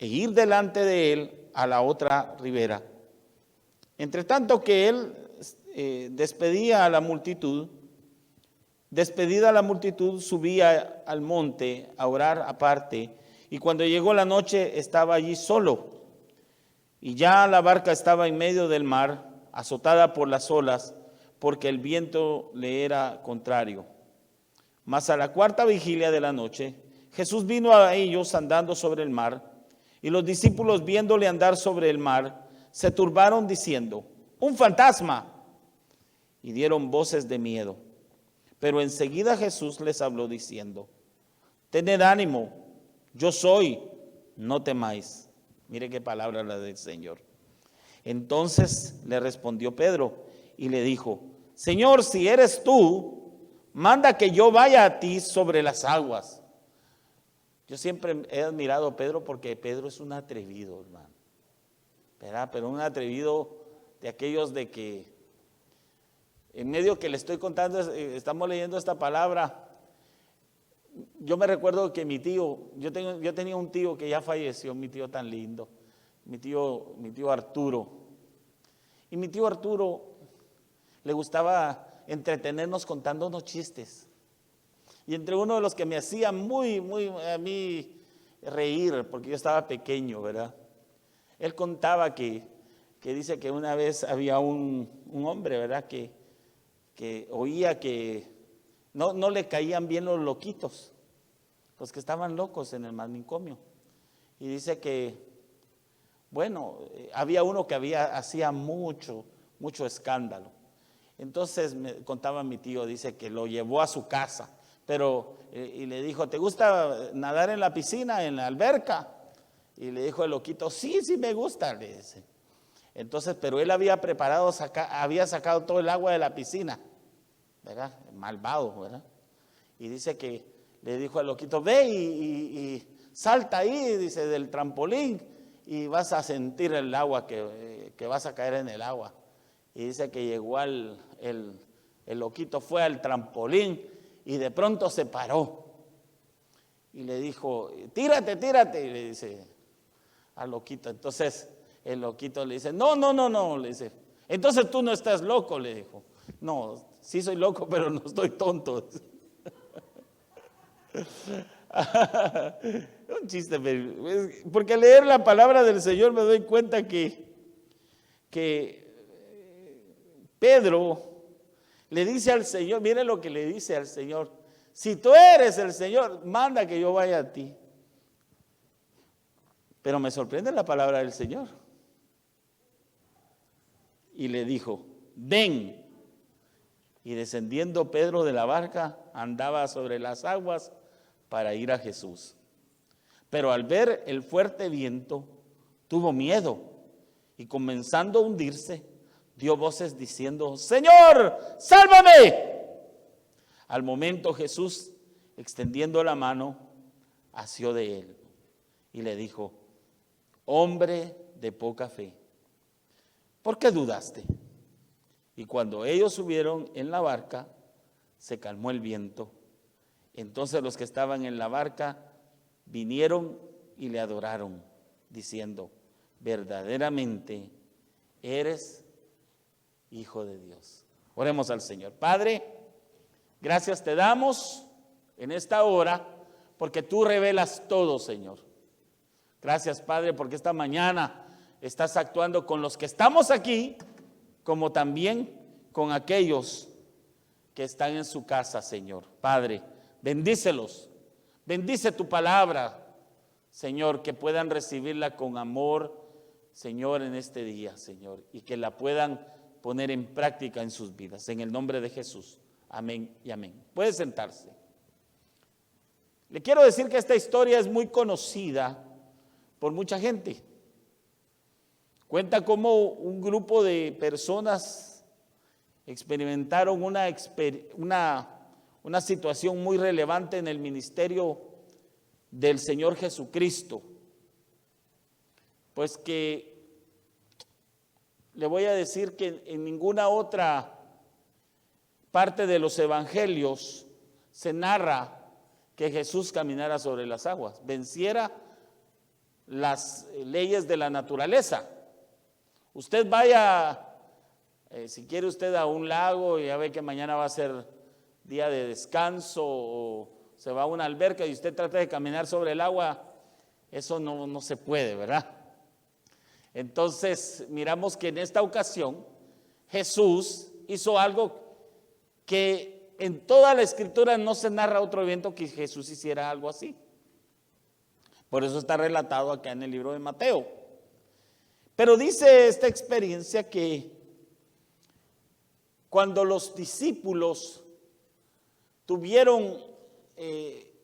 e ir delante de él a la otra ribera. Entre tanto que él despedida la multitud, subía al monte a orar aparte, y cuando llegó la noche estaba allí solo, y ya la barca estaba en medio del mar, azotada por las olas, porque el viento le era contrario. Mas a la cuarta vigilia de la noche, Jesús vino a ellos andando sobre el mar, y los discípulos, viéndole andar sobre el mar, se turbaron diciendo: ¡un fantasma! Y dieron voces de miedo. Pero enseguida Jesús les habló diciendo: tened ánimo, yo soy, no temáis. Mire qué palabra la del Señor. Entonces le respondió Pedro y le dijo: Señor, si eres tú, manda que yo vaya a ti sobre las aguas. Yo siempre he admirado a Pedro porque Pedro es un atrevido, hermano, ¿verdad? Pero un atrevido de aquellos de que en medio que le estoy contando, estamos leyendo esta palabra. Yo me recuerdo que mi tío, yo tenía un tío que ya falleció, mi tío tan lindo, mi tío Arturo. Y mi tío Arturo le gustaba entretenernos contándonos chistes. Y entre uno de los que me hacía muy a mí reír, porque yo estaba pequeño, ¿verdad? Él contaba que dice que una vez había un hombre, ¿verdad? Que oía que no le caían bien los loquitos, los que estaban locos en el manicomio. Y dice que, bueno, había uno que hacía mucho escándalo. Entonces me contaba mi tío, dice que lo llevó a su casa, pero y le dijo: ¿te gusta nadar en la piscina, en la alberca? Y le dijo el loquito: sí me gusta, le dice. Entonces, pero él había había sacado todo el agua de la piscina, ¿verdad? Malvado, ¿verdad? Y dice que le dijo al loquito: ve y salta ahí, dice, del trampolín, y vas a sentir el agua, que vas a caer en el agua. Y dice que llegó el loquito, fue al trampolín y de pronto se paró. Y le dijo: tírate, y le dice al loquito. Entonces el loquito le dice: no, le dice. Entonces tú no estás loco, le dijo. No, sí soy loco, pero no estoy tonto. Un chiste, porque al leer la palabra del Señor me doy cuenta que Pedro le dice al Señor, mire lo que le dice al Señor: si tú eres el Señor, manda que yo vaya a ti. Pero me sorprende la palabra del Señor. Y le dijo: ven. Y descendiendo Pedro de la barca, andaba sobre las aguas para ir a Jesús. Pero al ver el fuerte viento, tuvo miedo, y comenzando a hundirse, dio voces diciendo: Señor, sálvame. Al momento Jesús, extendiendo la mano, asió de él y le dijo: hombre de poca fe, ¿por qué dudaste? Y cuando ellos subieron en la barca, se calmó el viento. Entonces los que estaban en la barca vinieron y le adoraron, diciendo: verdaderamente eres Hijo de Dios. Oremos al Señor. Padre, gracias te damos en esta hora, porque tú revelas todo, Señor. Gracias, Padre, porque esta mañana estás actuando con los que estamos aquí, como también con aquellos que están en su casa, Señor. Padre, bendícelos, bendice tu palabra, Señor, que puedan recibirla con amor, Señor, en este día, Señor, y que la puedan poner en práctica en sus vidas, en el nombre de Jesús. Amén y amén. Puede sentarse. Le quiero decir que esta historia es muy conocida por mucha gente. Cuenta cómo un grupo de personas experimentaron una situación muy relevante en el ministerio del Señor Jesucristo. Pues que le voy a decir que en ninguna otra parte de los evangelios se narra que Jesús caminara sobre las aguas, venciera las leyes de la naturaleza. Usted vaya, si quiere usted a un lago y ya ve que mañana va a ser día de descanso, o se va a una alberca y usted trata de caminar sobre el agua, eso no se puede, ¿verdad? Entonces miramos que en esta ocasión Jesús hizo algo que en toda la escritura no se narra otro evento que Jesús hiciera algo así. Por eso está relatado acá en el libro de Mateo. Pero dice esta experiencia que cuando los discípulos tuvieron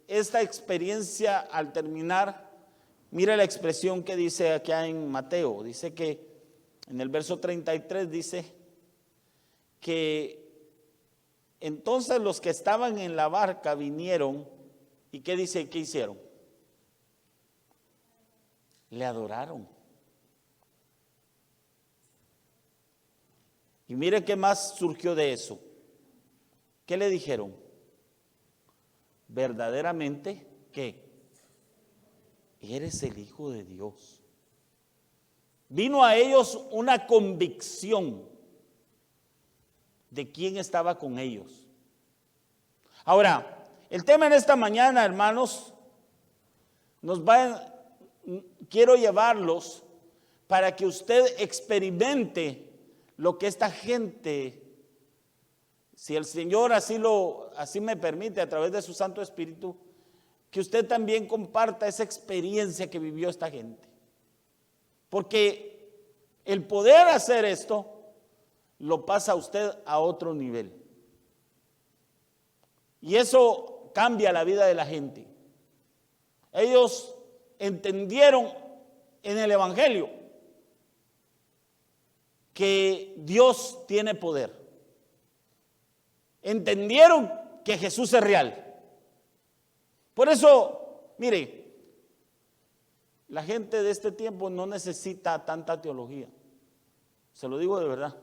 esta experiencia al terminar, mira la expresión que dice acá en Mateo. Dice que en el verso 33 dice que entonces los que estaban en la barca vinieron y ¿qué dice? ¿Qué hicieron? Le adoraron. Y mire qué más surgió de eso. ¿Qué le dijeron? Verdaderamente, ¿qué? Eres el Hijo de Dios. Vino a ellos una convicción de quién estaba con ellos. Ahora, el tema en esta mañana, hermanos, quiero llevarlos para que usted experimente lo que esta gente, si el Señor así me permite a través de su Santo Espíritu, que usted también comparta esa experiencia que vivió esta gente. Porque el poder hacer esto lo pasa a usted a otro nivel. Y eso cambia la vida de la gente. Ellos entendieron en el Evangelio que Dios tiene poder. Entendieron que Jesús es real. Por eso, mire, la gente de este tiempo no necesita tanta teología. Se lo digo de verdad.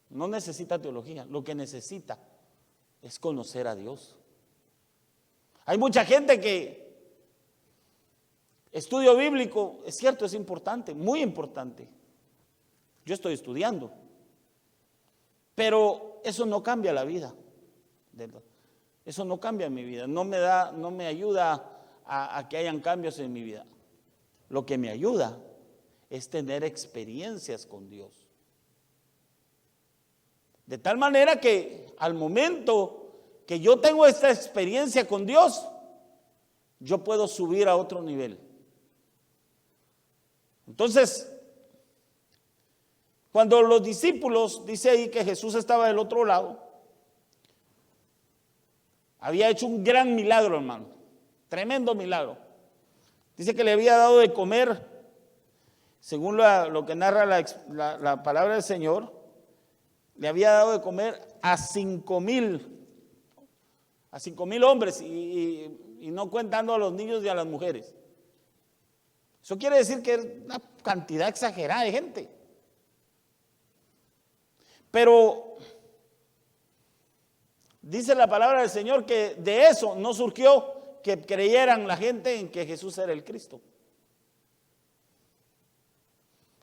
No necesita teología. Lo que necesita es conocer a Dios. Hay mucha gente que estudio bíblico, es cierto, es importante, muy importante. Yo estoy estudiando. Pero eso no cambia la vida. Eso no cambia mi vida. No me ayuda a que hayan cambios en mi vida. Lo que me ayuda es tener experiencias con Dios. De tal manera que al momento que yo tengo esta experiencia con Dios, yo puedo subir a otro nivel. Entonces, cuando los discípulos, dice ahí que Jesús estaba del otro lado, había hecho un gran milagro, hermano, tremendo milagro. Dice que le había dado de comer, según lo que narra la palabra del Señor, le había dado de comer a 5,000 hombres y no contando a los niños y a las mujeres. Eso quiere decir que es una cantidad exagerada de gente. Pero dice la palabra del Señor que de eso no surgió que creyeran la gente en que Jesús era el Cristo.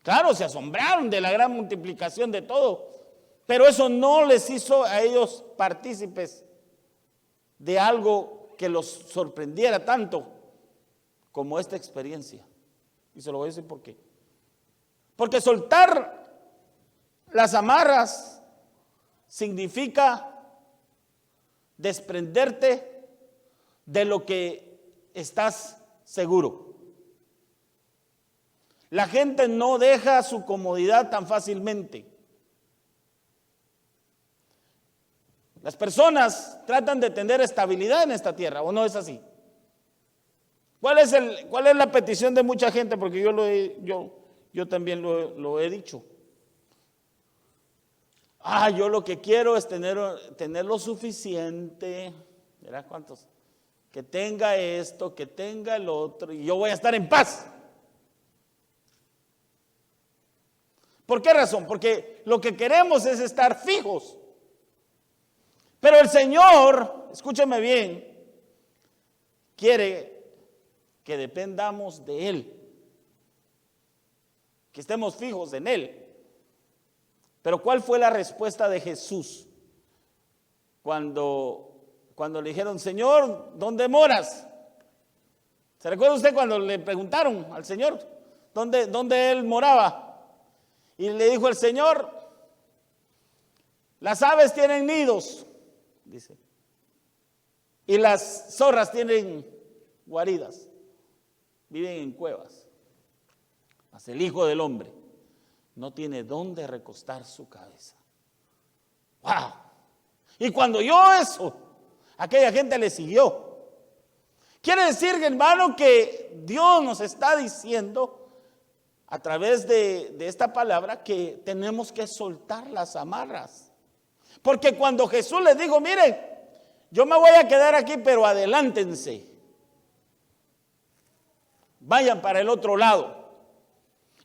Claro, se asombraron de la gran multiplicación de todo, pero eso no les hizo a ellos partícipes de algo que los sorprendiera tanto como esta experiencia. Y se lo voy a decir por qué. Porque soltar las amarras significa desprenderte de lo que estás seguro. La gente no deja su comodidad tan fácilmente. Las personas tratan de tener estabilidad en esta tierra, ¿o no es así? ¿Cuál es la petición de mucha gente? Porque yo también lo he dicho. Yo lo que quiero es tener lo suficiente. ¿Verá cuántos? Que tenga esto, que tenga el otro, y yo voy a estar en paz. ¿Por qué razón? Porque lo que queremos es estar fijos. Pero el Señor, escúcheme bien, quiere que dependamos de Él, que estemos fijos en Él. Pero ¿cuál fue la respuesta de Jesús cuando le dijeron, Señor, ¿dónde moras? ¿Se recuerda usted cuando le preguntaron al Señor dónde Él moraba? Y le dijo el Señor, las aves tienen nidos, dice, y las zorras tienen guaridas, viven en cuevas, mas el Hijo del Hombre no tiene dónde recostar su cabeza. ¡Wow! Y cuando oyó eso, aquella gente le siguió. Quiere decir, hermano, que Dios nos está diciendo a través de esta palabra que tenemos que soltar las amarras. Porque cuando Jesús les dijo, miren, yo me voy a quedar aquí, pero adelántense, vayan para el otro lado.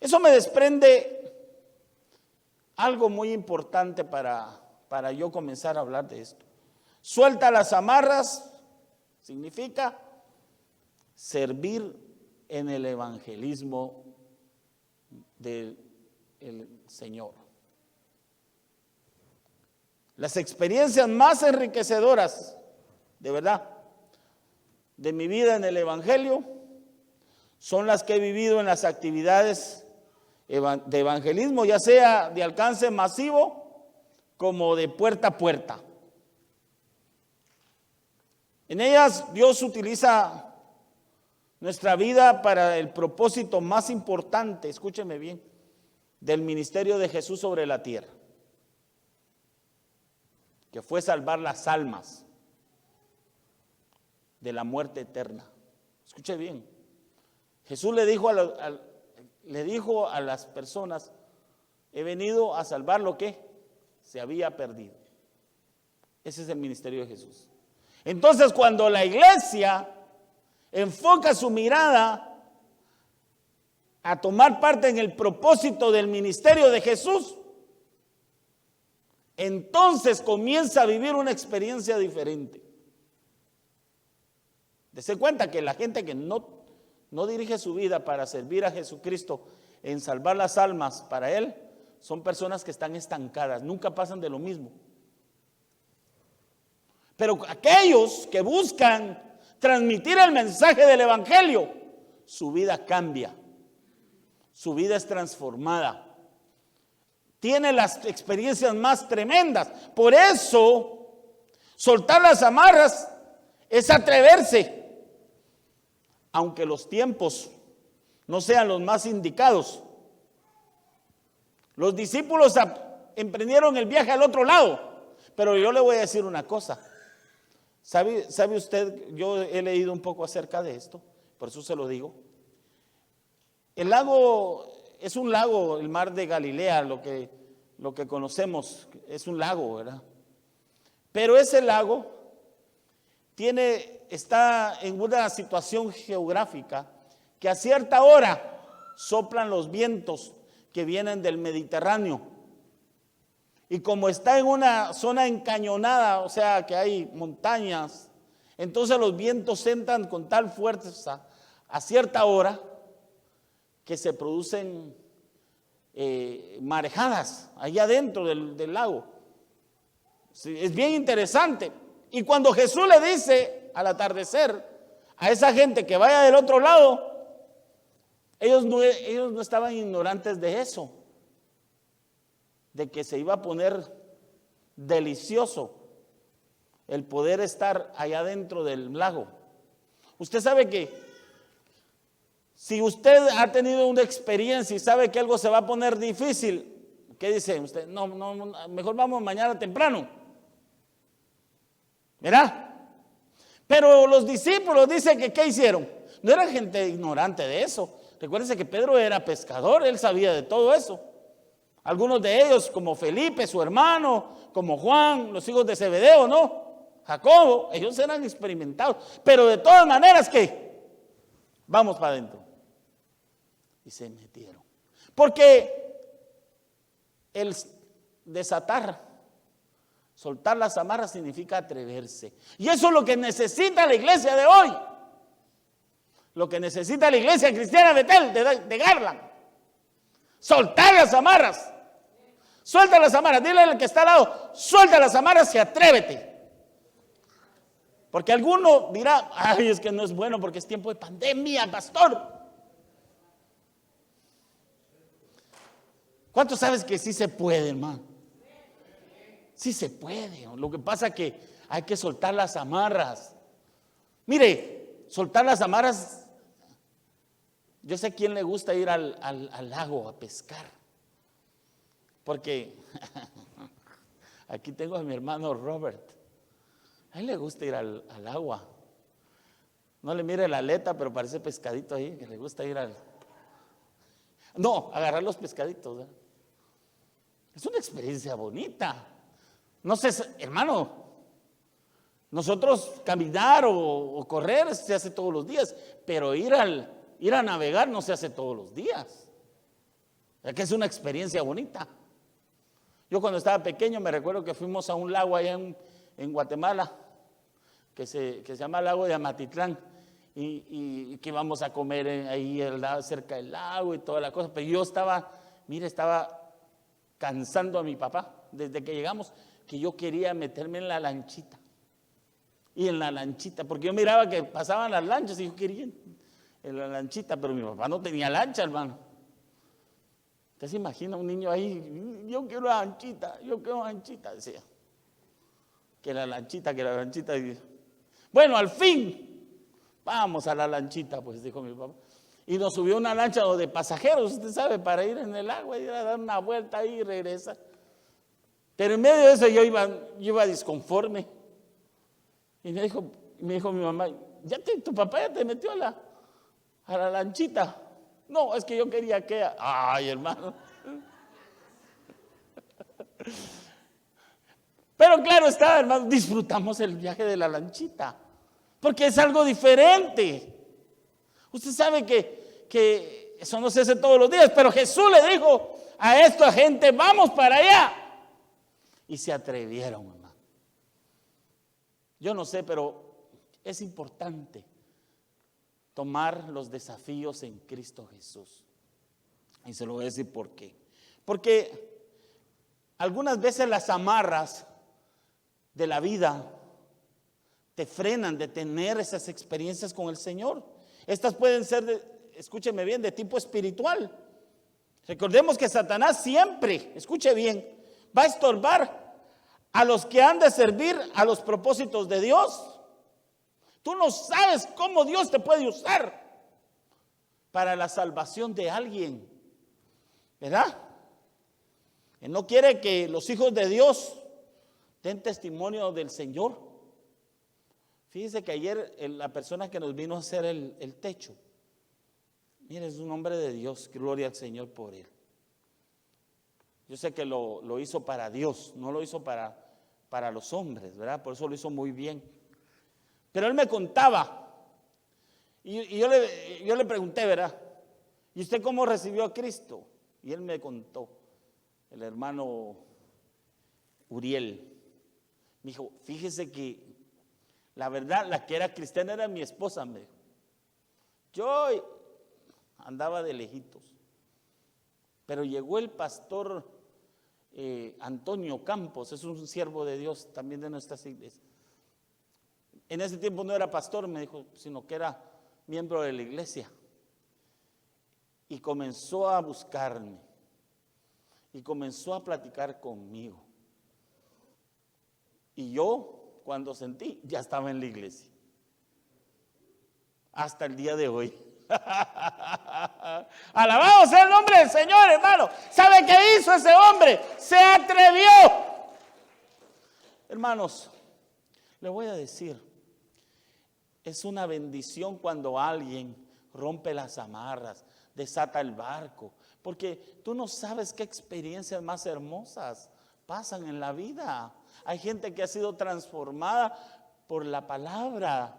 Eso me desprende algo muy importante para yo comenzar a hablar de esto. Suelta las amarras significa servir en el evangelismo del Señor. Las experiencias más enriquecedoras, de verdad, de mi vida en el evangelio, son las que he vivido en las actividades de evangelismo, ya sea de alcance masivo como de puerta a puerta. En ellas Dios utiliza nuestra vida para el propósito más importante, escúcheme bien, del ministerio de Jesús sobre la tierra, que fue salvar las almas de la muerte eterna. Escuche bien, Jesús le dijo a las personas, he venido a salvar lo que se había perdido. Ese es el ministerio de Jesús. Entonces, cuando la iglesia enfoca su mirada a tomar parte en el propósito del ministerio de Jesús, entonces comienza a vivir una experiencia diferente. Dese cuenta que la gente que no dirige su vida para servir a Jesucristo en salvar las almas para Él, son personas que están estancadas, nunca pasan de lo mismo. Pero aquellos que buscan transmitir el mensaje del evangelio, su vida cambia, su vida es transformada, tiene las experiencias más tremendas. Por eso, soltar las amarras es atreverse, aunque los tiempos no sean los más indicados. Los discípulos emprendieron el viaje al otro lado, pero yo le voy a decir una cosa. ¿Sabe usted? Yo he leído un poco acerca de esto, por eso se lo digo. El lago es un lago, el mar de Galilea, lo que conocemos es un lago, ¿verdad? Pero ese lago está en una situación geográfica que a cierta hora soplan los vientos que vienen del Mediterráneo. Y como está en una zona encañonada, o sea que hay montañas, entonces los vientos entran con tal fuerza a cierta hora que se producen marejadas allá adentro del lago. Sí, es bien interesante. Y cuando Jesús le dice al atardecer a esa gente que vaya del otro lado, ellos no estaban ignorantes de eso, de que se iba a poner delicioso el poder estar allá dentro del lago. Usted sabe que si usted ha tenido una experiencia y sabe que algo se va a poner difícil, ¿qué dice usted? No, mejor vamos mañana temprano. ¿Verdad? Pero los discípulos dicen que ¿qué hicieron? No era gente ignorante de eso. Recuérdense que Pedro era pescador, él sabía de todo eso. Algunos de ellos, como Felipe, su hermano, como Juan, los hijos de Zebedeo, ¿no? Jacobo, ellos eran experimentados. Pero de todas maneras, ¿qué? Vamos para adentro. Y se metieron. Porque el desatar, soltar las amarras significa atreverse. Y eso es lo que necesita la iglesia de hoy. Lo que necesita la iglesia cristiana Betel de Garland. Soltar las amarras. Suelta las amarras. Dile al que está al lado, suelta las amarras y atrévete. Porque alguno dirá, ay, es que no es bueno porque es tiempo de pandemia, pastor. ¿Cuántos sabes que sí se puede, hermano? Sí se puede. Lo que pasa es que hay que soltar las amarras. Mire, soltar las amarras. Yo sé quién le gusta ir al lago a pescar. Porque aquí tengo a mi hermano Robert. A él le gusta ir al agua. No le mire la aleta, pero parece pescadito ahí, que le gusta ir agarrar los pescaditos, ¿verdad? Es una experiencia bonita. No sé, hermano, nosotros caminar o correr se hace todos los días, pero ir a navegar no se hace todos los días. Es que es una experiencia bonita. Yo cuando estaba pequeño me recuerdo que fuimos a un lago allá en Guatemala, que se llama el lago de Amatitlán, y que íbamos a comer ahí cerca del lago y toda la cosa. Pero yo estaba cansando a mi papá desde que llegamos, que yo quería meterme en la lanchita. Y en la lanchita, porque yo miraba que pasaban las lanchas y yo quería en la lanchita, pero mi papá no tenía lancha, hermano. ¿Usted se imagina un niño ahí? Yo quiero una lanchita, decía. Que la lanchita. Bueno, al fin, vamos a la lanchita, pues dijo mi papá. Y nos subió una lancha de pasajeros, usted sabe, para ir en el agua, ir a dar una vuelta ahí y regresar. Pero en medio de eso yo iba disconforme. Y me dijo mi mamá, tu papá ya te metió a la lanchita. No, es que yo quería que... Ay, hermano. Pero claro está, hermano, disfrutamos el viaje de la lanchita. Porque es algo diferente. Usted sabe que eso no se hace todos los días, pero Jesús le dijo a esta gente, vamos para allá. Y se atrevieron, hermano. Yo no sé, pero es importante tomar los desafíos en Cristo Jesús. Y se lo voy a decir por qué. Porque algunas veces las amarras de la vida te frenan de tener esas experiencias con el Señor. Estas pueden ser, escúcheme bien, de tipo espiritual. Recordemos que Satanás siempre, escuche bien, va a estorbar a los que han de servir a los propósitos de Dios. Tú no sabes cómo Dios te puede usar para la salvación de alguien, ¿verdad? Él no quiere que los hijos de Dios den testimonio del Señor. Fíjese que ayer la persona que nos vino a hacer el techo, mire, es un hombre de Dios, gloria al Señor por él. Yo sé que lo hizo para Dios, no lo hizo para los hombres, ¿verdad? Por eso lo hizo muy bien. Pero él me contaba, y yo le pregunté, ¿verdad? ¿Y usted cómo recibió a Cristo? Y él me contó, el hermano Uriel. Me dijo, fíjese que la verdad, la que era cristiana era mi esposa, me dijo. Yo andaba de lejitos. Pero llegó el pastor Antonio Campos, es un siervo de Dios, también de nuestras iglesias. En ese tiempo no era pastor, me dijo, sino que era miembro de la iglesia. Y comenzó a buscarme. Y comenzó a platicar conmigo. Y yo, cuando sentí, ya estaba en la iglesia. Hasta el día de hoy. Alabado sea el nombre del Señor, hermano. ¿Sabe qué hizo ese hombre? Se atrevió. Hermanos, le voy a decir, es una bendición cuando alguien rompe las amarras, desata el barco, porque tú no sabes qué experiencias más hermosas pasan en la vida. Hay gente que ha sido transformada por la palabra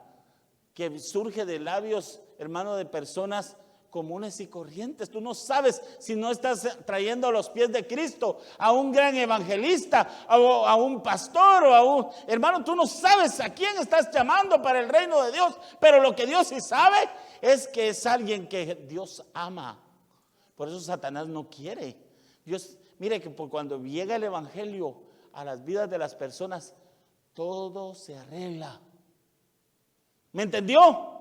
que surge de labios, hermano, de personas comunes y corrientes. Tú no sabes si no estás trayendo a los pies de Cristo a un gran evangelista, a un pastor o a un hermano. Tú no sabes a quién estás llamando para el reino de Dios, pero lo que Dios sí sabe es que es alguien que Dios ama. Por eso Satanás no quiere. Dios, mire que cuando llega el evangelio a las vidas de las personas, todo se arregla. ¿Me entendió?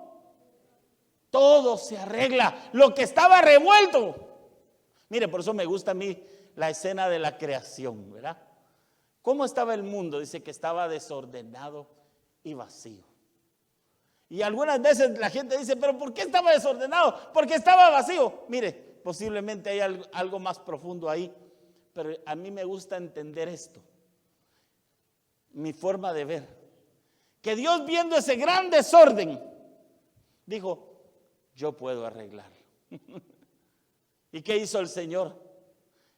Todo se arregla. Lo que estaba revuelto. Mire, por eso me gusta a mí la escena de la creación, ¿verdad? ¿Cómo estaba el mundo? Dice que estaba desordenado y vacío. Y algunas veces la gente dice, pero ¿por qué estaba desordenado? Porque estaba vacío. Mire, posiblemente hay algo más profundo ahí, pero a mí me gusta entender esto. Mi forma de ver. Que Dios, viendo ese gran desorden, dijo, yo puedo arreglarlo. ¿Y qué hizo el Señor?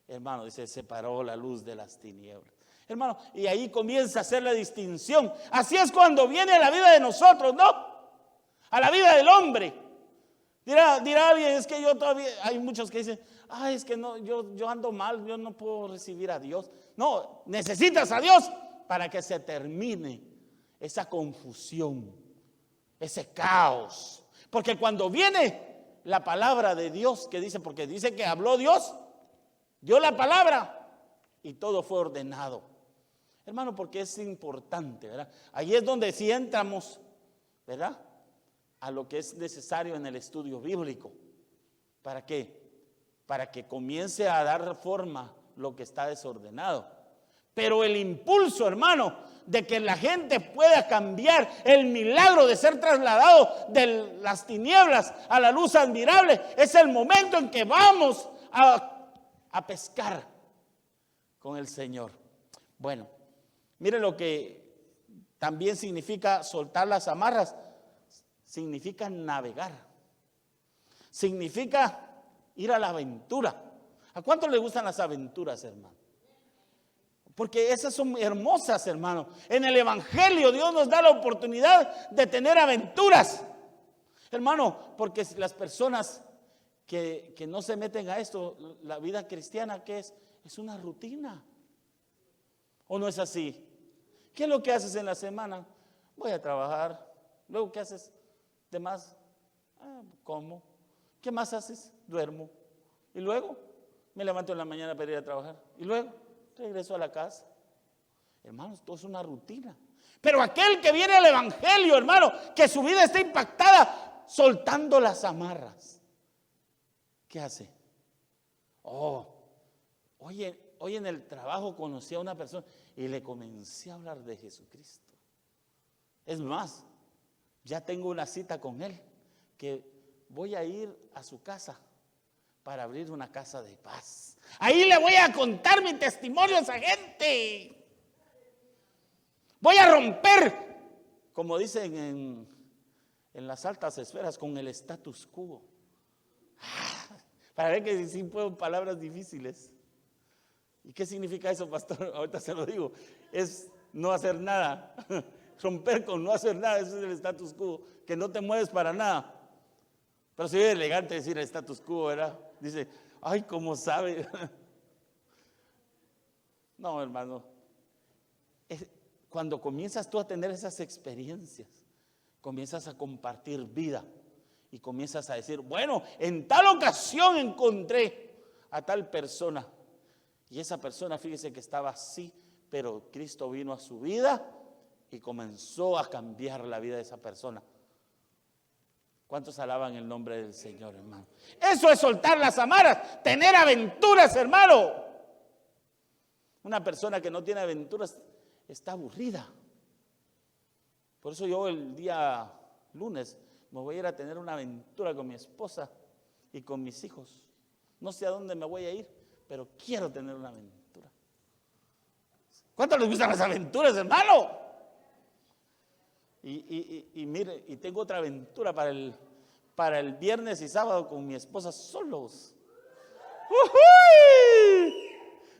Hermano, dice, separó la luz de las tinieblas. Hermano, y ahí comienza a hacer la distinción. Así es cuando viene a la vida de nosotros, ¿no? A la vida del hombre. Dirá alguien, es que yo todavía, hay muchos que dicen, ay, es que no, yo ando mal, yo no puedo recibir a Dios. No, necesitas a Dios para que se termine esa confusión, ese caos. Porque cuando viene la palabra de Dios, que dice, porque dice que habló Dios, dio la palabra y todo fue ordenado. Hermano, porque es importante, ¿verdad? Ahí es donde sí entramos, ¿verdad? A lo que es necesario en el estudio bíblico. ¿Para qué? Para que comience a dar forma lo que está desordenado. Pero el impulso, hermano, de que la gente pueda cambiar, el milagro de ser trasladado de las tinieblas a la luz admirable, es el momento en que vamos a pescar con el Señor. Bueno, mire lo que también significa soltar las amarras. Significa navegar. Significa ir a la aventura. ¿A cuánto le gustan las aventuras, hermano? Porque esas son hermosas, hermano. En el evangelio Dios nos da la oportunidad de tener aventuras. Hermano, porque las personas que no se meten a esto, la vida cristiana, ¿qué es? Es una rutina. ¿O no es así? ¿Qué es lo que haces en la semana? Voy a trabajar. Luego, ¿qué haces de más? Como. ¿Qué más haces? Duermo. Y luego me levanto en la mañana para ir a trabajar. Y luego regreso a la casa. Hermanos, todo es una rutina. Pero aquel que viene al evangelio, hermano, que su vida está impactada, soltando las amarras, ¿qué hace? Hoy en el trabajo conocí a una persona y le comencé a hablar de Jesucristo. Es más, ya tengo una cita con él, que voy a ir a su casa para abrir una casa de paz. Ahí le voy a contar mi testimonio a esa gente. Voy a romper, como dicen en las altas esferas, con el status quo. Para ver que sí puedo palabras difíciles. ¿Y qué significa eso, pastor? Ahorita se lo digo. Es no hacer nada. Romper con no hacer nada, eso es el status quo, que no te mueves para nada. Pero si es elegante decir el status quo, ¿verdad? Dice, ay, ¿cómo sabe? No, hermano. Cuando comienzas tú a tener esas experiencias, comienzas a compartir vida y comienzas a decir, bueno, en tal ocasión encontré a tal persona. Y esa persona, fíjese que estaba así, pero Cristo vino a su vida y comenzó a cambiar la vida de esa persona. ¿Cuántos alaban el nombre del Señor, hermano? Eso es soltar las amarras, tener aventuras, hermano. Una persona que no tiene aventuras está aburrida. Por eso yo el día lunes me voy a ir a tener una aventura con mi esposa y con mis hijos. No sé a dónde me voy a ir, pero quiero tener una aventura. ¿Cuántos les gustan las aventuras, hermano? Y mire, y tengo otra aventura para el viernes y sábado con mi esposa solos. ¡Uy!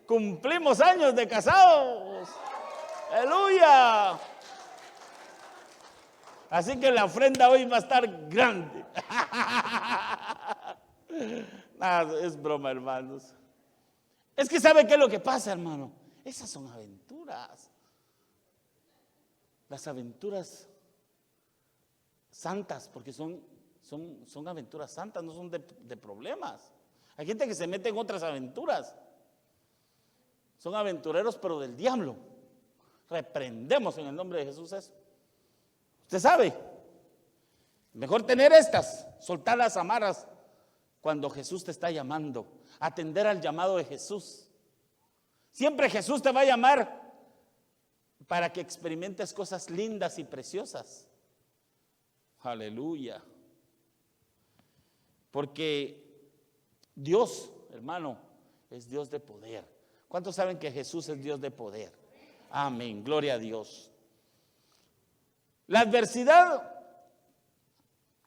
Cumplimos años de casados. ¡Aleluya! Así que la ofrenda hoy va a estar grande. Es broma, hermanos. Es que ¿sabe qué es lo que pasa, hermano? Esas son aventuras. Las aventuras santas, porque son aventuras santas, no son de problemas. Hay gente que se mete en otras aventuras. Son aventureros, pero del diablo. Reprendemos en el nombre de Jesús eso. Usted sabe, mejor tener estas, soltar las amarras cuando Jesús te está llamando, atender al llamado de Jesús. Siempre Jesús te va a llamar para que experimentes cosas lindas y preciosas. Aleluya. Porque Dios, hermano, es Dios de poder. ¿Cuántos saben que Jesús es Dios de poder? Amén, gloria a Dios. La adversidad,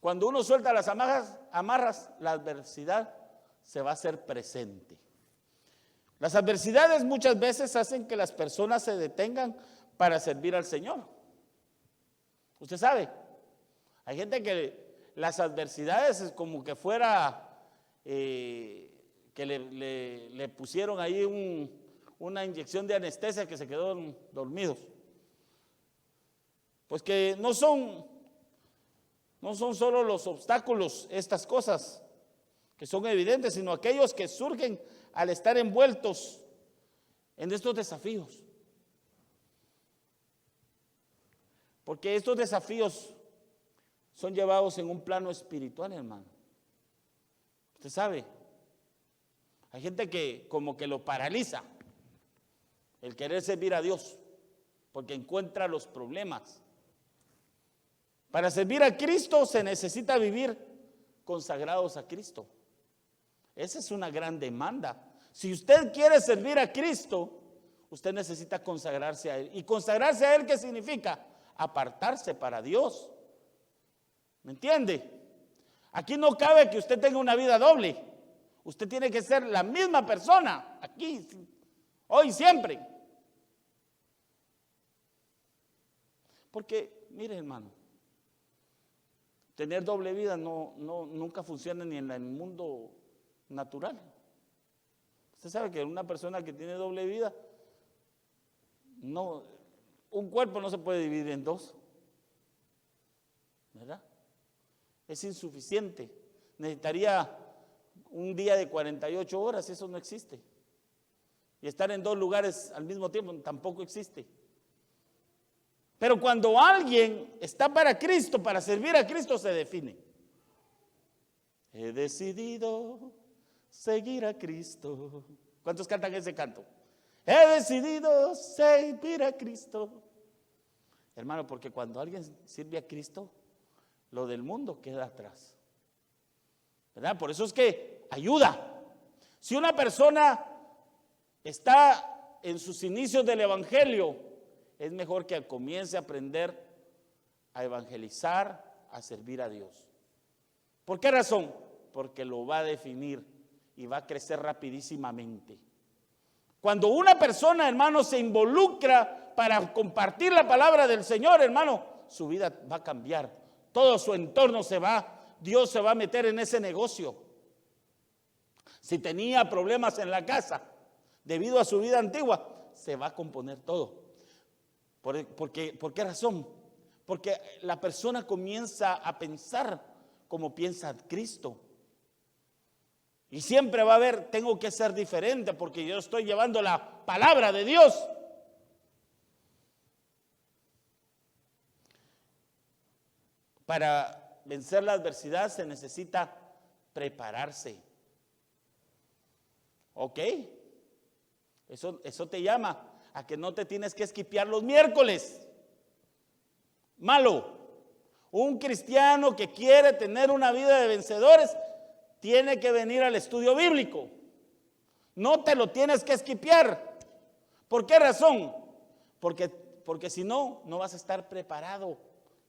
cuando uno suelta las amarras, la adversidad se va a hacer presente. Las adversidades muchas veces hacen que las personas se detengan para servir al Señor. Usted sabe, hay gente que las adversidades es como que fuera que le pusieron ahí una inyección de anestesia que se quedó dormidos. Pues que no son solo los obstáculos, estas cosas que son evidentes, sino aquellos que surgen al estar envueltos en estos desafíos. Porque estos desafíos son llevados en un plano espiritual, hermano. Usted sabe, hay gente que como que lo paraliza el querer servir a Dios, porque encuentra los problemas. Para servir a Cristo se necesita vivir consagrados a Cristo. Esa es una gran demanda. Si usted quiere servir a Cristo, usted necesita consagrarse a Él. ¿Y consagrarse a Él qué significa? Apartarse para Dios. ¿Me entiende? Aquí no cabe que usted tenga una vida doble. Usted tiene que ser la misma persona, aquí, hoy, siempre. Porque, mire, hermano, tener doble vida nunca funciona ni en el mundo natural. Usted sabe que una persona que tiene doble vida, un cuerpo no se puede dividir en dos, ¿verdad? Es insuficiente. Necesitaría un día de 48 horas, eso no existe. Y estar en dos lugares al mismo tiempo tampoco existe. Pero cuando alguien está para Cristo, para servir a Cristo, se define. He decidido seguir a Cristo. ¿Cuántos cantan ese canto? He decidido servir a Cristo. Hermano, porque cuando alguien sirve a Cristo, lo del mundo queda atrás, ¿verdad? Por eso es que ayuda. Si una persona está en sus inicios del evangelio, es mejor que comience a aprender a evangelizar, a servir a Dios. ¿Por qué razón? Porque lo va a definir y va a crecer rapidísimamente. Cuando una persona, hermano, se involucra para compartir la palabra del Señor, hermano, su vida va a cambiar. Todo su entorno Dios se va a meter en ese negocio. Si tenía problemas en la casa debido a su vida antigua, se va a componer todo. ¿Por qué razón? Porque la persona comienza a pensar como piensa Cristo. Y siempre va a haber, tengo que ser diferente porque yo estoy llevando la palabra de Dios. Para vencer la adversidad se necesita prepararse. ¿Ok? Eso te llama a que no te tienes que esquipear los miércoles. Malo. Un cristiano que quiere tener una vida de vencedores tiene que venir al estudio bíblico. No te lo tienes que esquipear. ¿Por qué razón? Porque si no, no vas a estar preparado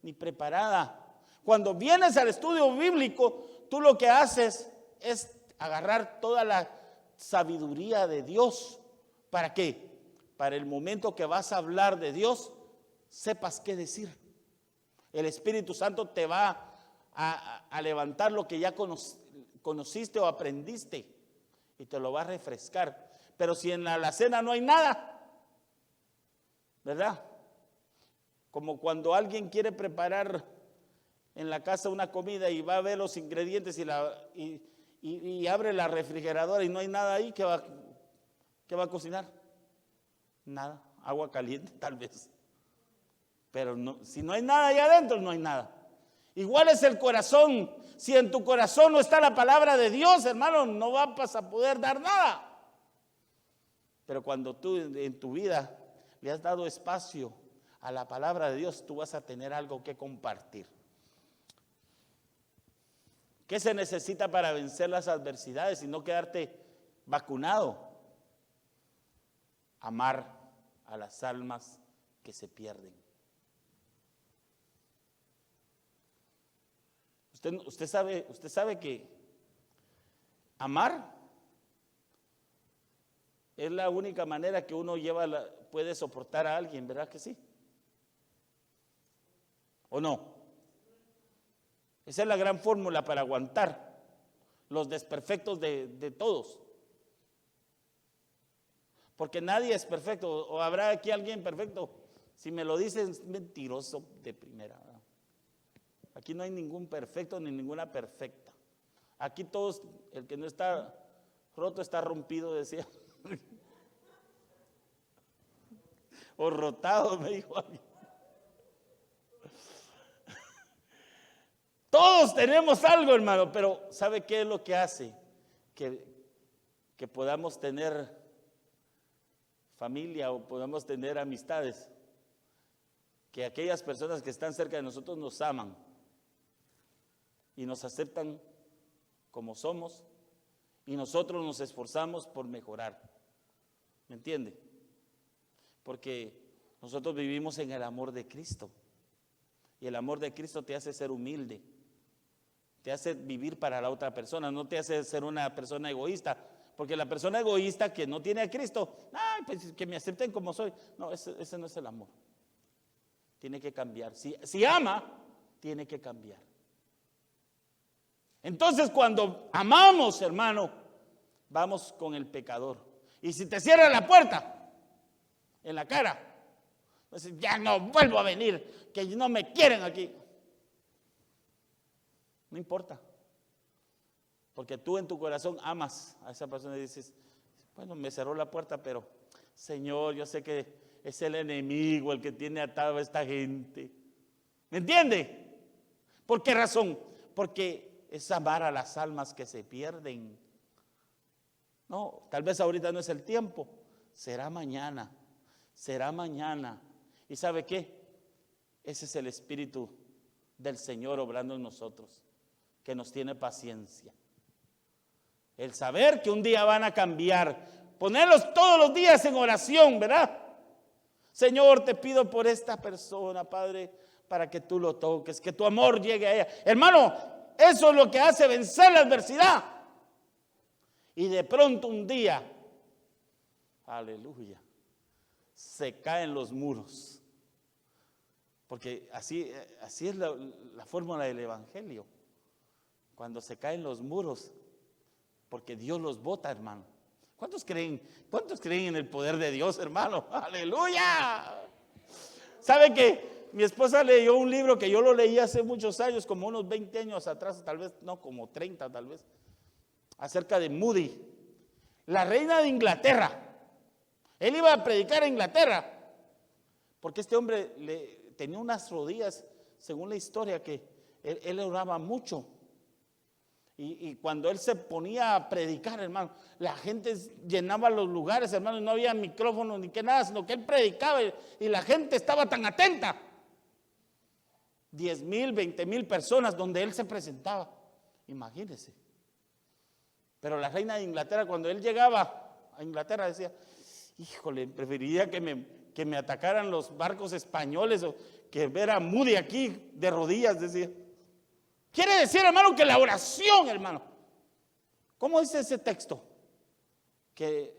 ni preparada. Cuando vienes al estudio bíblico, tú lo que haces es agarrar toda la sabiduría de Dios. ¿Para qué? Para el momento que vas a hablar de Dios, sepas qué decir. El Espíritu Santo te va a levantar lo que ya conociste o aprendiste y te lo va a refrescar. Pero si en la alacena no hay nada, ¿verdad? Como cuando alguien quiere preparar en la casa una comida y va a ver los ingredientes y abre la refrigeradora y no hay nada ahí, ¿qué va a cocinar? Nada, agua caliente tal vez. Pero no, si no hay nada ahí adentro, no hay nada. Igual es el corazón. Si en tu corazón no está la palabra de Dios, hermano, no vas a poder dar nada. Pero cuando tú en tu vida le has dado espacio a la palabra de Dios, tú vas a tener algo que compartir. ¿Qué se necesita para vencer las adversidades y no quedarte vacunado? Amar a las almas que se pierden. Usted sabe que amar es la única manera que uno puede soportar a alguien, ¿verdad que sí? ¿O no? Esa es la gran fórmula para aguantar los desperfectos de todos. Porque nadie es perfecto, o habrá aquí alguien perfecto. Si me lo dicen, es mentiroso de primera. ¿Verdad? Aquí no hay ningún perfecto ni ninguna perfecta. Aquí todos, el que no está roto está rompido, decía. O rotado, me dijo alguien. Todos tenemos algo, hermano, pero ¿sabe qué es lo que hace que podamos tener familia o podamos tener amistades? Que aquellas personas que están cerca de nosotros nos aman y nos aceptan como somos y nosotros nos esforzamos por mejorar. ¿Me entiende? Porque nosotros vivimos en el amor de Cristo y el amor de Cristo te hace ser humilde. Te hace vivir para la otra persona, no te hace ser una persona egoísta, porque la persona egoísta que no tiene a Cristo, pues que me acepten como soy. No, ese no es el amor. Tiene que cambiar. Si ama, tiene que cambiar. Entonces, cuando amamos, hermano, vamos con el pecador. Y si te cierra la puerta en la cara, pues ya no vuelvo a venir, que no me quieren aquí. No importa, porque tú en tu corazón amas a esa persona y dices, bueno, me cerró la puerta, pero Señor, yo sé que es el enemigo el que tiene atado a esta gente. ¿Me entiende? ¿Por qué razón? Porque es amar a las almas que se pierden. No, tal vez ahorita no es el tiempo, será mañana. ¿Y sabe qué? Ese es el Espíritu del Señor obrando en nosotros, que nos tiene paciencia. El saber que un día van a cambiar, ponerlos todos los días en oración, ¿verdad? Señor, te pido por esta persona, Padre, para que tú lo toques, que tu amor llegue a ella. Hermano, eso es lo que hace vencer la adversidad. Y de pronto un día, aleluya, se caen los muros. Porque así es la fórmula del Evangelio. Cuando se caen los muros, porque Dios los bota, hermano. ¿Cuántos creen en el poder de Dios, hermano? ¡Aleluya! ¿Sabe que mi esposa leyó un libro que yo lo leí hace muchos años, como unos 20 años atrás, tal vez, no, como 30 tal vez, acerca de Moody, la reina de Inglaterra? Él iba a predicar a Inglaterra, porque este hombre tenía unas rodillas, según la historia, que él oraba mucho. Y cuando él se ponía a predicar, hermano, la gente llenaba los lugares, hermano, y no había micrófono ni que nada, sino que él predicaba y la gente estaba tan atenta. 10,000, 20,000 personas donde él se presentaba. Imagínense. Pero la reina de Inglaterra, cuando él llegaba a Inglaterra, decía, híjole, preferiría que me atacaran los barcos españoles o que ver a Moody aquí de rodillas, decía. Quiere decir, hermano, que la oración, hermano, ¿cómo dice ese texto? Que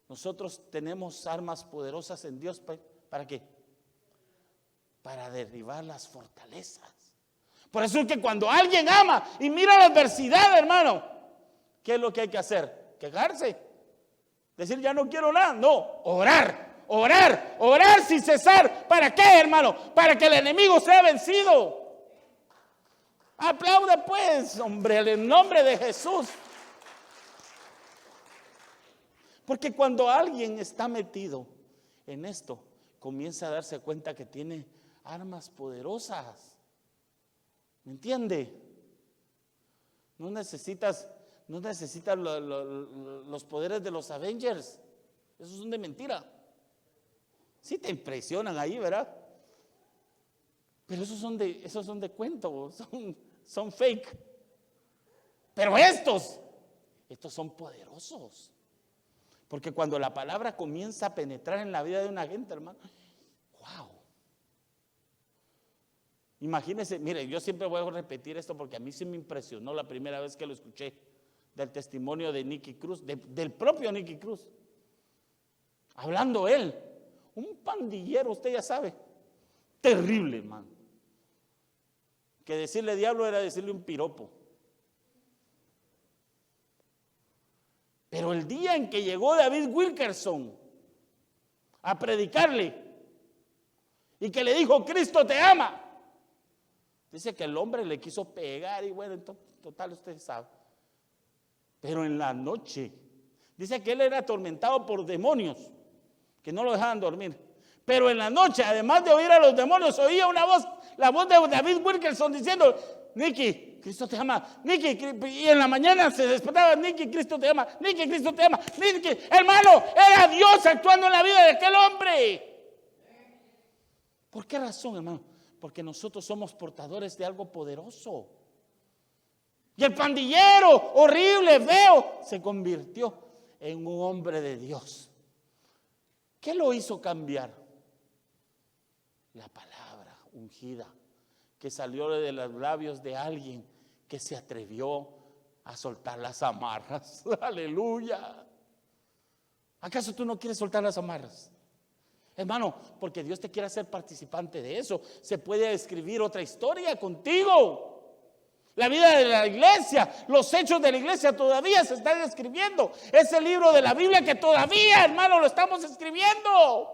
nosotros tenemos armas poderosas en Dios. ¿Para qué? Para derribar las fortalezas. Por eso es que cuando alguien ama y mira la adversidad, hermano, ¿qué es lo que hay que hacer? Quejarse. Decir, ya no quiero nada. No, orar, orar, orar sin cesar. ¿Para qué, hermano? Para que el enemigo sea vencido. Aplauda pues, hombre, en el nombre de Jesús. Porque cuando alguien está metido en esto, comienza a darse cuenta que tiene armas poderosas. ¿Me entiende? No necesitas los poderes de los Avengers. Esos son de mentira. Sí te impresionan ahí, ¿verdad? Pero esos son de cuento, son fake. Pero estos son poderosos. Porque cuando la palabra comienza a penetrar en la vida de una gente, hermano, wow. Imagínense, mire, yo siempre voy a repetir esto porque a mí sí me impresionó la primera vez que lo escuché, del testimonio de Nicky Cruz, del propio Nicky Cruz. Hablando él, un pandillero, usted ya sabe, terrible, hermano. Que decirle diablo era decirle un piropo. Pero el día en que llegó David Wilkerson a predicarle y que le dijo, Cristo te ama, dice que el hombre le quiso pegar y bueno, total usted sabe. Pero en la noche, dice que él era atormentado por demonios que no lo dejaban dormir. Pero en la noche, además de oír a los demonios, oía una voz, la voz de David Wilkerson diciendo, Nicky, Cristo te ama, Nicky, y en la mañana se despertaba, Nicky, Cristo te ama, Nicky, Cristo te ama, Nicky, hermano, era Dios actuando en la vida de aquel hombre. ¿Por qué razón, hermano? Porque nosotros somos portadores de algo poderoso. Y el pandillero, horrible, feo, se convirtió en un hombre de Dios. ¿Qué lo hizo cambiar? La palabra ungida que salió de los labios de alguien que se atrevió a soltar las amarras. Aleluya. ¿Acaso tú no quieres soltar las amarras? Hermano, porque Dios te quiere hacer participante de eso. Se puede escribir otra historia contigo. La vida de la iglesia, los hechos de la iglesia todavía se están escribiendo. Ese libro de la Biblia que todavía, hermano, lo estamos escribiendo.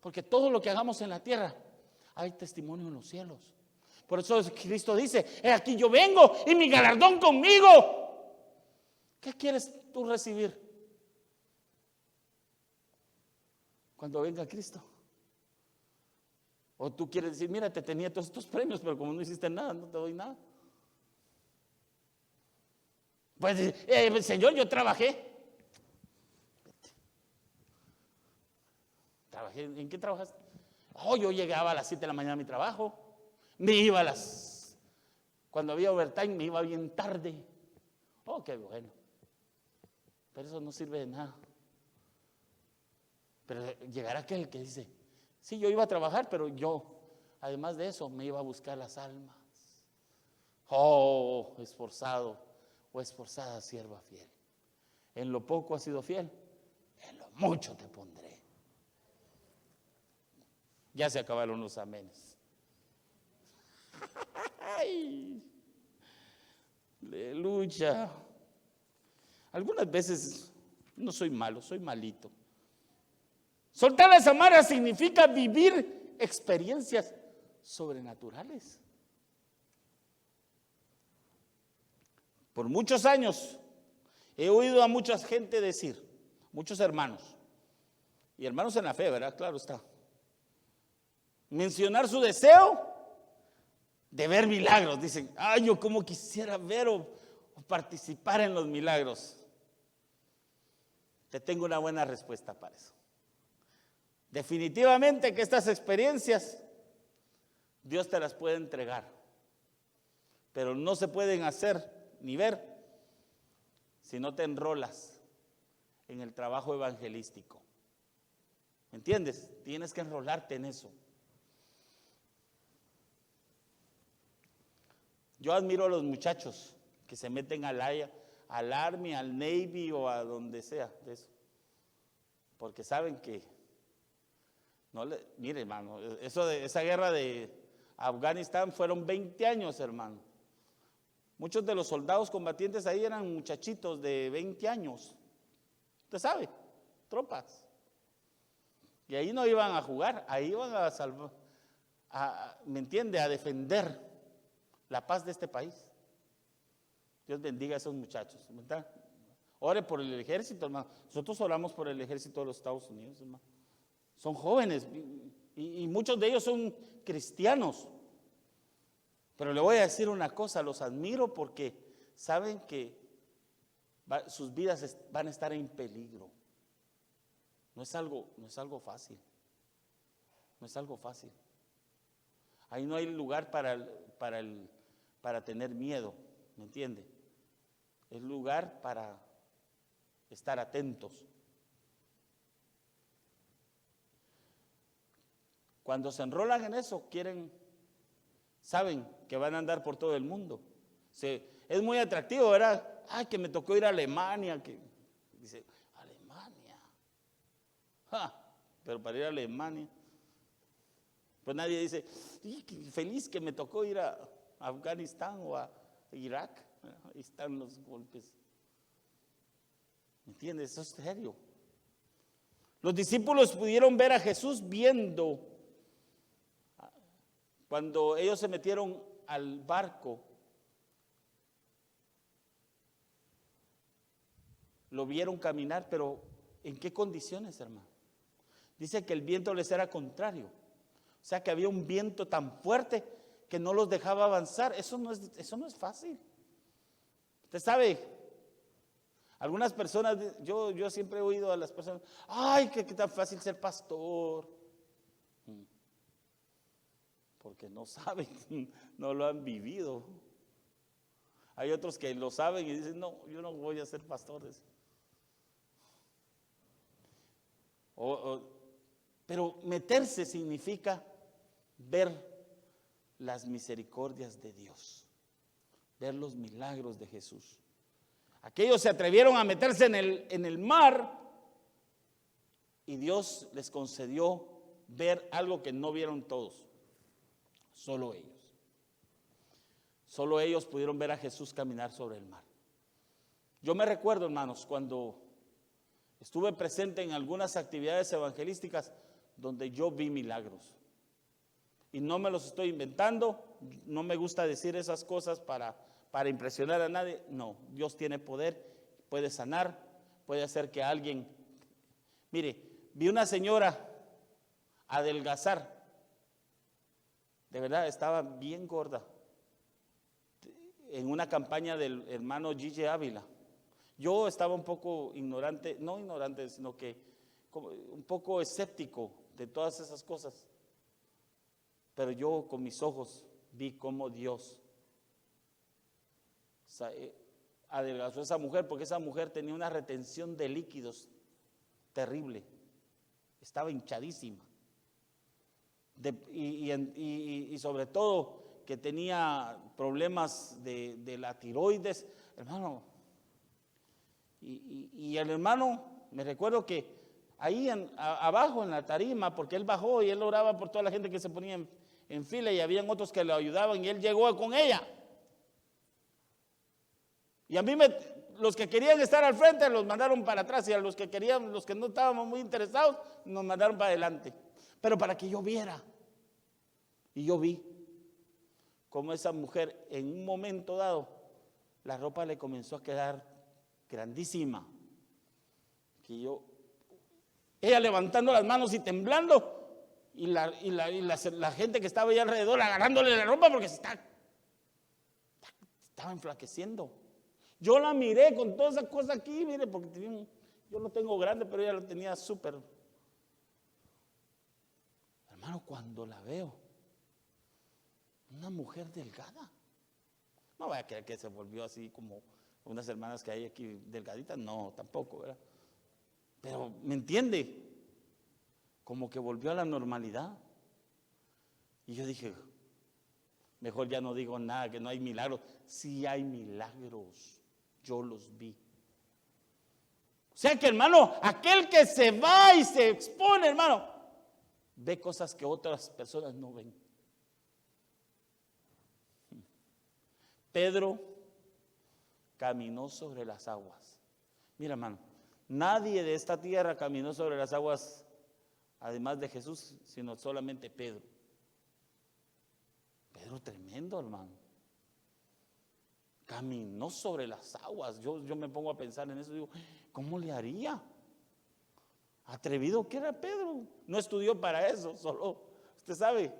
Porque todo lo que hagamos en la tierra, hay testimonio en los cielos. Por eso Cristo dice, he aquí yo vengo y mi galardón conmigo. ¿Qué quieres tú recibir cuando venga Cristo? O tú quieres decir, mira, te tenía todos estos premios, pero como no hiciste nada, no te doy nada. Pues, Señor, yo trabajé. ¿En qué trabajaste? Oh, yo llegaba a las 7 de la mañana a mi trabajo. Me iba cuando había overtime, me iba bien tarde. Oh, qué bueno. Pero eso no sirve de nada. Pero llegará aquel que dice, sí, yo iba a trabajar, pero yo, además de eso, me iba a buscar las almas. Oh, esforzado o esforzada sierva fiel. En lo poco has sido fiel, en lo mucho te pondré. Ya se acabaron los amenes. Ay, aleluya. Algunas veces no soy malo, soy malito. Soltar las amarras significa vivir experiencias sobrenaturales. Por muchos años he oído a mucha gente decir, muchos hermanos, y hermanos en la fe, ¿verdad? Claro está. Mencionar su deseo de ver milagros. Dicen, ay, yo como quisiera ver o participar en los milagros. Te tengo una buena respuesta para eso. Definitivamente que estas experiencias Dios te las puede entregar, pero no se pueden hacer ni ver si no te enrolas en el trabajo evangelístico. ¿Me entiendes? Tienes que enrolarte en eso. Yo admiro a los muchachos que se meten al Army, al Navy o a donde sea de eso, porque saben que mire, hermano, esa guerra de Afganistán fueron 20 años, hermano. Muchos de los soldados combatientes ahí eran muchachitos de 20 años. Usted sabe, tropas. Y ahí no iban a jugar, ahí iban a salvar, ¿me entiende? A defender la paz de este país. Dios bendiga a esos muchachos, ¿verdad? Ore por el ejército, hermano. Nosotros oramos por el ejército de los Estados Unidos, hermano. Son jóvenes y muchos de ellos son cristianos. Pero le voy a decir una cosa, los admiro porque saben que sus vidas van a estar en peligro. No es algo fácil. No es algo fácil. Ahí no hay lugar para tener miedo, ¿me entiende? Es lugar para estar atentos. Cuando se enrolan en eso, saben que van a andar por todo el mundo. Es muy atractivo, ¿verdad? Ay, que me tocó ir a Alemania. Dice, Alemania. Pero para ir a Alemania, pues nadie dice, feliz que me tocó ir a Afganistán o a Irak. Ahí están los golpes. ¿Me entiendes? Eso es serio. Los discípulos pudieron ver a Jesús viendo. Cuando ellos se metieron al barco, lo vieron caminar, pero ¿en qué condiciones, hermano? Dice que el viento les era contrario. O sea que había un viento tan fuerte que no los dejaba avanzar. Eso no es fácil. Usted sabe, algunas personas, yo siempre he oído a las personas, ay, que tan fácil ser pastor. Porque no saben, no lo han vivido. Hay otros que lo saben y dicen, no, yo no voy a ser pastor. Pero meterse significa ver las misericordias de Dios, ver los milagros de Jesús. Aquellos se atrevieron a meterse en el mar y Dios les concedió ver algo que no vieron todos. Solo ellos. Solo ellos pudieron ver a Jesús caminar sobre el mar. Yo me recuerdo, hermanos, cuando estuve presente en algunas actividades evangelísticas donde yo vi milagros. Y no me los estoy inventando, no me gusta decir esas cosas para impresionar a nadie. No, Dios tiene poder, puede sanar, puede hacer que alguien... Mire, vi una señora adelgazar. De verdad, estaba bien gorda. En una campaña del hermano Gigi Ávila. Yo estaba un poco ignorante, no ignorante, sino que un poco escéptico de todas esas cosas. Pero yo con mis ojos vi cómo Dios adelgazó a esa mujer, porque esa mujer tenía una retención de líquidos terrible. Estaba hinchadísima. Y sobre todo que tenía problemas de la tiroides, hermano. Y el hermano, me recuerdo que ahí abajo en la tarima, porque él bajó y él oraba por toda la gente que se ponía en fila, y habían otros que le ayudaban, y él llegó con ella. Y a mí los que querían estar al frente los mandaron para atrás, y a los que no estábamos muy interesados, nos mandaron para adelante. Pero para que yo viera. Y yo vi cómo esa mujer en un momento dado, la ropa le comenzó a quedar grandísima. Ella levantando las manos y temblando, y la gente que estaba ahí alrededor agarrándole la ropa porque estaba enflaqueciendo. Yo la miré con toda esa cosa aquí, mire, porque yo lo tengo grande, pero ella lo tenía súper. Hermano, cuando la veo, una mujer delgada. No vaya a creer que se volvió así como unas hermanas que hay aquí delgaditas, no, tampoco, ¿verdad? Pero, ¿me entiende? Como que volvió a la normalidad. Y yo dije, mejor ya no digo nada, que no hay milagros. Sí hay milagros, yo los vi. O sea que, hermano, aquel que se va y se expone, hermano, ve cosas que otras personas no ven. Pedro caminó sobre las aguas. Mira, hermano, nadie de esta tierra caminó sobre las aguas, además de Jesús, sino solamente Pedro. Pedro tremendo, hermano. Caminó sobre las aguas. Yo me pongo a pensar en eso, digo, ¿cómo le haría? Atrevido que era Pedro. No estudió para eso, solo, usted sabe,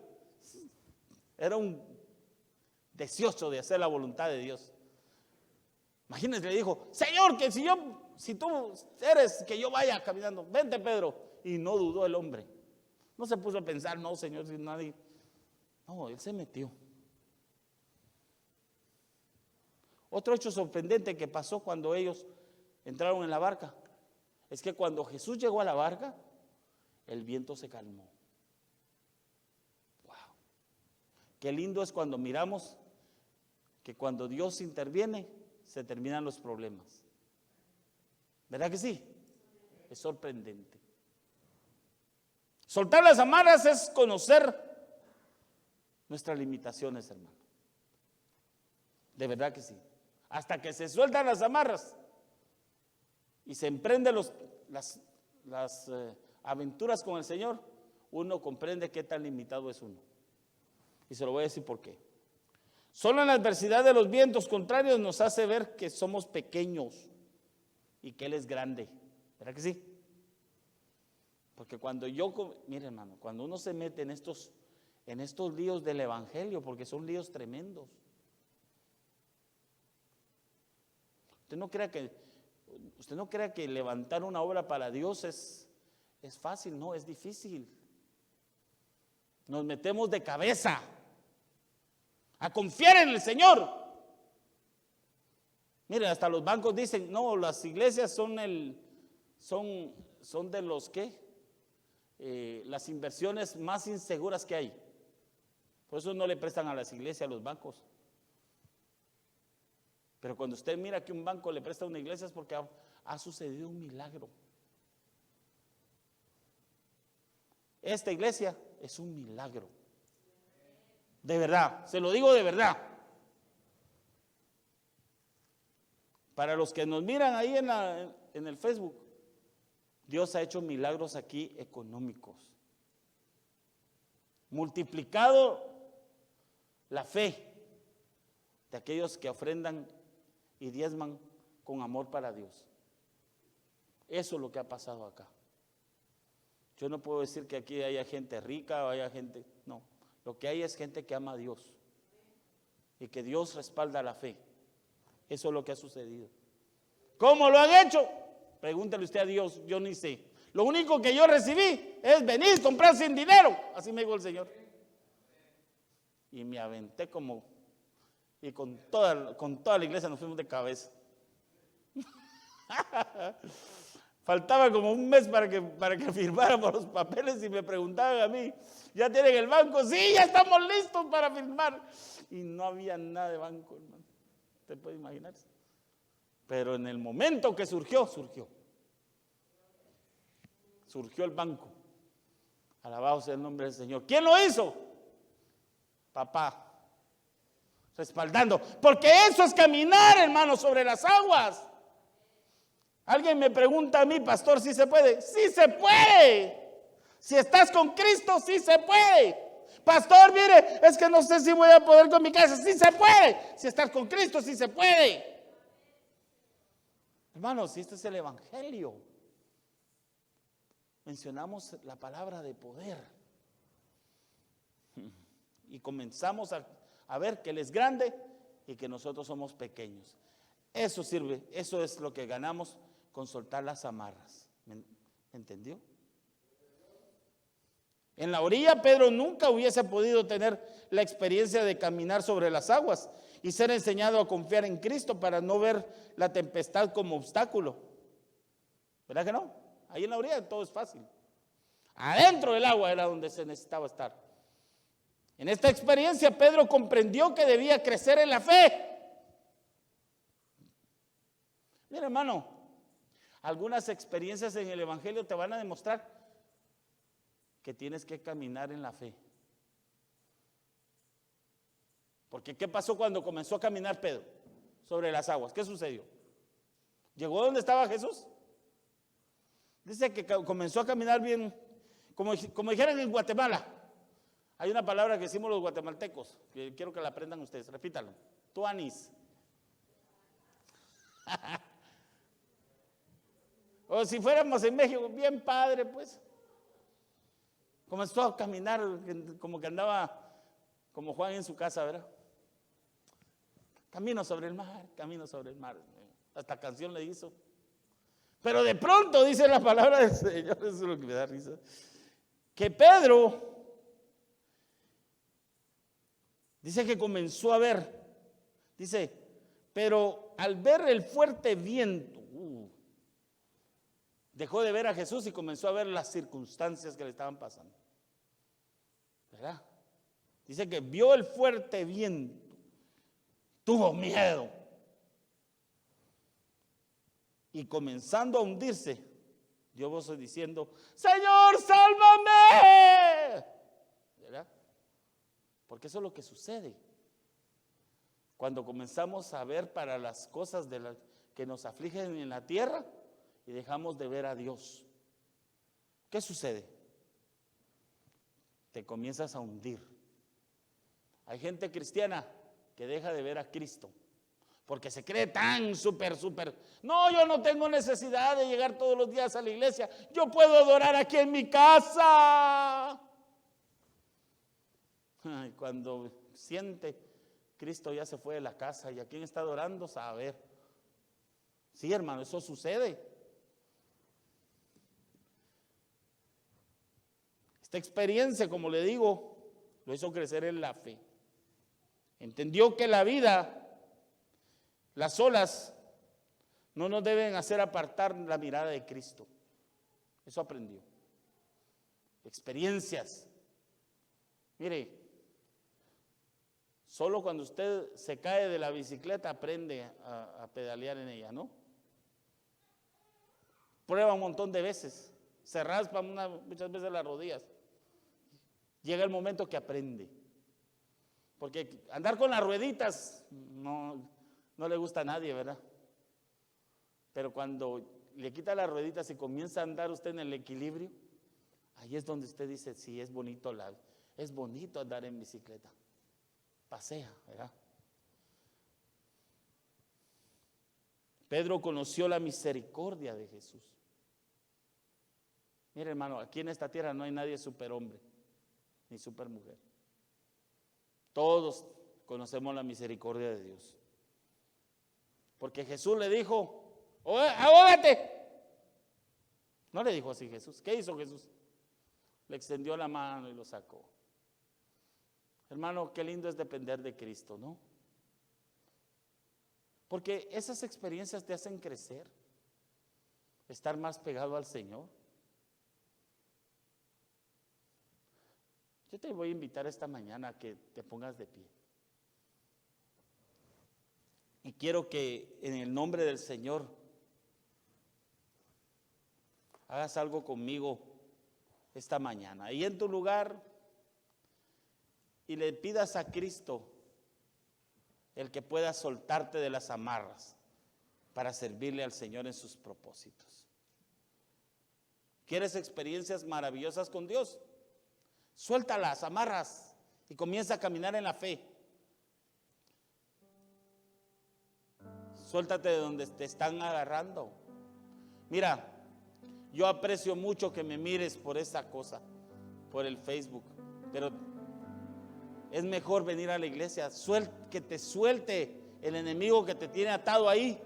era un deseoso de hacer la voluntad de Dios. Imagínense, le dijo, Señor, que si tú eres, que yo vaya caminando, vente, Pedro. Y no dudó el hombre. No se puso a pensar, no, Señor, si nadie. No, él se metió. Otro hecho sorprendente que pasó cuando ellos entraron en la barca es que cuando Jesús llegó a la barca, el viento se calmó. Wow. Qué lindo es cuando miramos que cuando Dios interviene, se terminan los problemas. ¿Verdad que sí? Es sorprendente. Soltar las amarras es conocer nuestras limitaciones, hermano. De verdad que sí. Hasta que se sueltan las amarras y se emprenden las aventuras con el Señor, uno comprende qué tan limitado es uno. Y se lo voy a decir por qué. Solo en la adversidad de los vientos contrarios nos hace ver que somos pequeños y que Él es grande. ¿Verdad que sí? Porque cuando mire, hermano, cuando uno se mete en estos líos del evangelio, porque son líos tremendos. Usted no crea que levantar una obra para Dios es fácil, no, es difícil. Nos metemos de cabeza a confiar en el Señor. Miren, hasta los bancos dicen, no, las iglesias son de los las inversiones más inseguras que hay. Por eso no le prestan a las iglesias, a los bancos. Pero cuando usted mira que un banco le presta a una iglesia es porque ha sucedido un milagro. Esta iglesia es un milagro. De verdad, se lo digo de verdad. Para los que nos miran ahí en el Facebook, Dios ha hecho milagros aquí económicos. Multiplicado la fe de aquellos que ofrendan y diezman con amor para Dios. Eso es lo que ha pasado acá. Yo no puedo decir que aquí haya gente rica o haya gente, no. Lo que hay es gente que ama a Dios y que Dios respalda la fe. Eso es lo que ha sucedido. ¿Cómo lo han hecho? Pregúntale usted a Dios, yo ni sé. Lo único que yo recibí es venir, comprar sin dinero. Así me dijo el Señor. Y me aventé y con toda la iglesia nos fuimos de cabeza. Faltaba como un mes para que firmáramos los papeles y me preguntaban a mí, ¿ya tienen el banco? Sí, ya estamos listos para firmar. Y no había nada de banco, hermano. ¿Usted puede imaginarse? Pero en el momento que surgió el banco. Alabado sea el nombre del Señor. ¿Quién lo hizo? Papá. Respaldando. Porque eso es caminar, hermano, sobre las aguas. Alguien me pregunta a mí, pastor, ¿sí se puede? ¡Sí se puede! Si estás con Cristo, sí se puede. Pastor, mire, es que no sé si voy a poder con mi casa. ¡Sí se puede! Si estás con Cristo, sí se puede. Hermanos, si este es el evangelio, mencionamos la palabra de poder y comenzamos a ver que Él es grande y que nosotros somos pequeños. Eso sirve, eso es lo que ganamos con soltar las amarras. ¿Me entendió? En la orilla Pedro nunca hubiese podido tener la experiencia de caminar sobre las aguas y ser enseñado a confiar en Cristo para no ver la tempestad como obstáculo. ¿Verdad que no? Ahí en la orilla todo es fácil. Adentro del agua era donde se necesitaba estar. En esta experiencia Pedro comprendió que debía crecer en la fe. Mira, hermano, algunas experiencias en el evangelio te van a demostrar que tienes que caminar en la fe. Porque ¿qué pasó cuando comenzó a caminar Pedro? sobre las aguas. ¿Qué sucedió? ¿Llegó donde estaba Jesús? Dice que comenzó a caminar bien, como dijeran en Guatemala. Hay una palabra que decimos los guatemaltecos, que quiero que la aprendan ustedes, repítalo. Tuanis. O si fuéramos en México, bien padre, pues. Comenzó a caminar como que andaba como Juan en su casa, ¿verdad? Camino sobre el mar, camino sobre el mar. Hasta canción le hizo. Pero de pronto dice la palabra del Señor, eso es lo que me da risa, que Pedro dice que comenzó a ver, dice, pero al ver el fuerte viento, dejó de ver a Jesús y comenzó a ver las circunstancias que le estaban pasando. ¿Verdad? Dice que vio el fuerte viento, tuvo miedo. Y comenzando a hundirse, dio voces diciendo, Señor, sálvame. ¿Verdad? Porque eso es lo que sucede. Cuando comenzamos a ver para las cosas que nos afligen en la tierra y dejamos de ver a Dios. ¿Qué sucede? Te comienzas a hundir. Hay gente cristiana que deja de ver a Cristo porque se cree tan súper. No, yo no tengo necesidad de llegar todos los días a la iglesia. Yo puedo adorar aquí en mi casa. Ay, cuando siente, Cristo ya se fue de la casa. ¿Y a quién está adorando? Saber. Sí, hermano, eso sucede. Esta experiencia, como le digo, lo hizo crecer en la fe. Entendió que la vida, las olas, no nos deben hacer apartar la mirada de Cristo. Eso aprendió. Experiencias. Mire, solo cuando usted se cae de la bicicleta aprende a pedalear en ella, ¿no? Prueba un montón de veces, se raspa muchas veces las rodillas. Llega el momento que aprende. Porque andar con las rueditas no le gusta a nadie, ¿verdad? Pero cuando le quita las rueditas y comienza a andar usted en el equilibrio, ahí es donde usted dice, sí, es bonito andar en bicicleta. Pasea, ¿verdad? Pedro conoció la misericordia de Jesús. Mire, hermano, aquí en esta tierra no hay nadie superhombre ni supermujer. Todos conocemos la misericordia de Dios. Porque Jesús le dijo, ahógate. No le dijo así Jesús. ¿Qué hizo Jesús? Le extendió la mano y lo sacó. Hermano, qué lindo es depender de Cristo, ¿no? Porque esas experiencias te hacen crecer, estar más pegado al Señor. Yo te voy a invitar esta mañana a que te pongas de pie. Y quiero que en el nombre del Señor hagas algo conmigo esta mañana. Ahí en tu lugar y le pidas a Cristo el que pueda soltarte de las amarras para servirle al Señor en sus propósitos. ¿Quieres experiencias maravillosas con Dios? Suelta las amarras y comienza a caminar en la fe. Suéltate de donde te están agarrando. Mira, yo aprecio mucho que me mires por esa cosa, por el Facebook, pero es mejor venir a la iglesia, que te suelte el enemigo que te tiene atado ahí.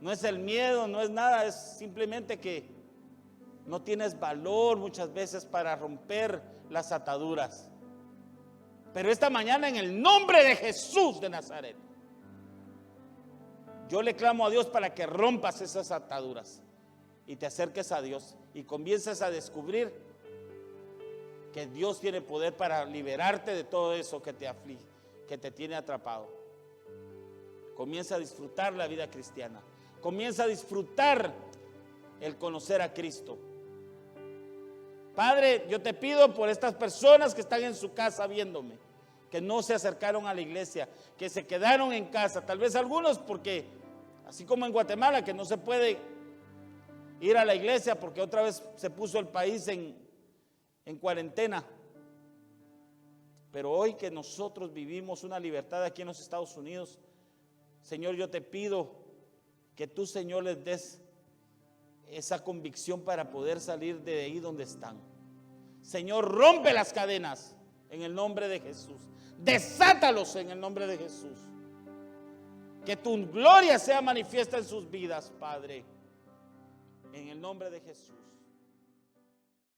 No es el miedo, no es nada, es simplemente que no tienes valor muchas veces para romper las ataduras. Pero esta mañana, en el nombre de Jesús de Nazaret, yo le clamo a Dios para que rompas esas ataduras y te acerques a Dios y comiences a descubrir que Dios tiene poder para liberarte de todo eso que te aflige, que te tiene atrapado. Comienza a disfrutar la vida cristiana. Comienza a disfrutar el conocer a Cristo. Padre, yo te pido por estas personas que están en su casa viéndome, que no se acercaron a la iglesia, que se quedaron en casa. Tal vez algunos porque, así como en Guatemala, que no se puede ir a la iglesia porque otra vez se puso el país en cuarentena. Pero hoy que nosotros vivimos una libertad aquí en los Estados Unidos, Señor, yo te pido que tú, Señor, les des esa convicción para poder salir de ahí donde están. Señor, rompe las cadenas en el nombre de Jesús. Desátalos en el nombre de Jesús. Que tu gloria sea manifiesta en sus vidas, Padre, en el nombre de Jesús.